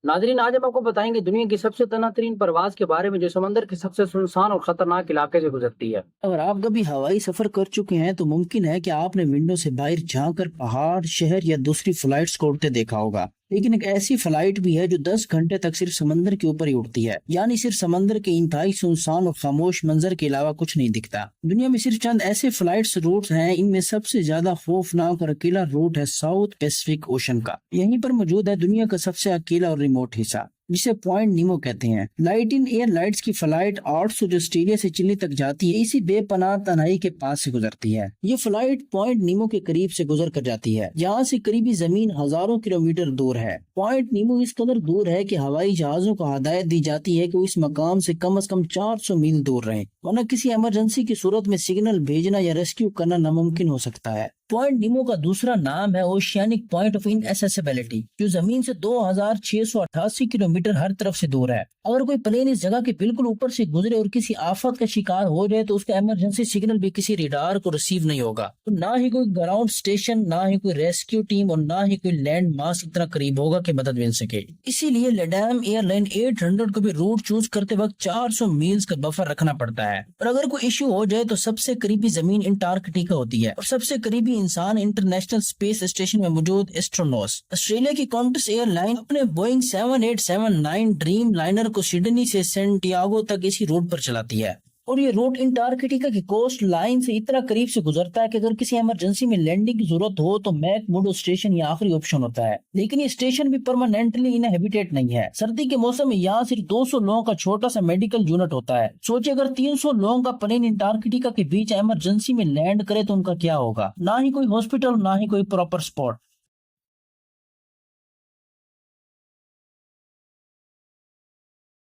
ناظرین، آج ہم آپ کو بتائیں گے دنیا کی سب سے تنوع ترین پرواز کے بارے میں جو سمندر کے سب سے سنسان اور خطرناک علاقے سے گزرتی ہے۔ اگر آپ کبھی ہوائی سفر کر چکے ہیں تو ممکن ہے کہ آپ نے ونڈو سے باہر جھانک کر پہاڑ، شہر یا دوسری فلائٹس کو اڑتے دیکھا ہوگا، لیکن ایک ایسی فلائٹ بھی ہے جو 10 گھنٹے تک صرف سمندر کے اوپر ہی اڑتی ہے، یعنی صرف سمندر کے انتہائی سنسان اور خاموش منظر کے علاوہ کچھ نہیں دکھتا۔ دنیا میں صرف چند ایسے فلائٹس روٹس ہیں، ان میں سب سے زیادہ خوفناک اور اکیلا روٹ ہے ساؤتھ پیسفک اوشن کا۔ یہیں پر موجود ہے دنیا کا سب سے اکیلا اور ریموٹ حصہ، جسے پوائنٹ نیمو کہتے ہیں۔ لائٹ ان ایئر لائٹس کی فلائٹ 800 جو آسٹریلیا سے چلی تک جاتی ہے، اسی بے پناہ تنہائی کے پاس سے گزرتی ہے۔ یہ فلائٹ پوائنٹ نیمو کے قریب سے گزر کر جاتی ہے، جہاں سے قریبی زمین ہزاروں کلومیٹر دور ہے۔ پوائنٹ نیمو اس قدر دور ہے کہ ہوائی جہازوں کو ہدایت دی جاتی ہے کہ وہ اس مقام سے کم از کم 400 میل دور رہیں، ورنہ کسی ایمرجنسی کی صورت میں سگنل بھیجنا یا ریسکیو کرنا ناممکن ہو سکتا ہے۔ پوائنٹ نیمو کا دوسرا نام ہے اوشینک پوائنٹ آف انایسیسیبلٹی، جو زمین سے 2688 کلومیٹر ہر طرف سے دور ہے۔ اگر کوئی پلین اس جگہ کے بالکل اوپر سے گزرے اور کسی آفت کا شکار ہو جائے تو اس کا ایمرجنسی سگنل بھی کسی ریڈار کو ریسیو نہیں ہوگا، تو نہ ہی کوئی گراؤنڈ اسٹیشن، نہ ہی کوئی ریسکیو ٹیم اور نہ ہی کوئی لینڈ ماس اتنا قریب ہوگا کہ مدد مل سکے۔ اسی لیے لیڈام ایئر لائن 800 کو بھی روٹ چوز کرتے وقت 400 میلز کا بفر رکھنا پڑتا ہے، اور اگر کوئی ایشو ہو جائے تو سب سے قریبی زمین انٹارکٹیکا ہوتی ہے، اور سب سے قریبی انسان انٹرنیشنل اسپیس اسٹیشن میں موجود ایسٹرونوس۔ آسٹریلیا کی کونٹس ایئر لائن اپنے بوئنگ 7879 ڈریم لائنر کو سڈنی سے سینٹیاگو تک اسی روٹ پر چلاتی ہے، اور یہ روٹ انٹارکٹیکا کی کوسٹ لائن سے اتنا قریب سے گزرتا ہے کہ اگر کسی ایمرجنسی میں لینڈنگ کی ضرورت ہو تو میک موڈو اسٹیشن یہ آخری آپشن ہوتا ہے، لیکن یہ اسٹیشن بھی پرماننٹلی انہیبیٹیٹ نہیں ہے۔ سردی کے موسم میں یہاں صرف 200 لوگوں کا چھوٹا سا میڈیکل یونٹ ہوتا ہے۔ سوچے اگر 300 لوگوں کا پلین انٹارکٹیکا کے بیچ ایمرجنسی میں لینڈ کرے تو ان کا کیا ہوگا؟ نہ ہی کوئی ہاسپٹل، نہ ہی کوئی پراپر سپورٹ۔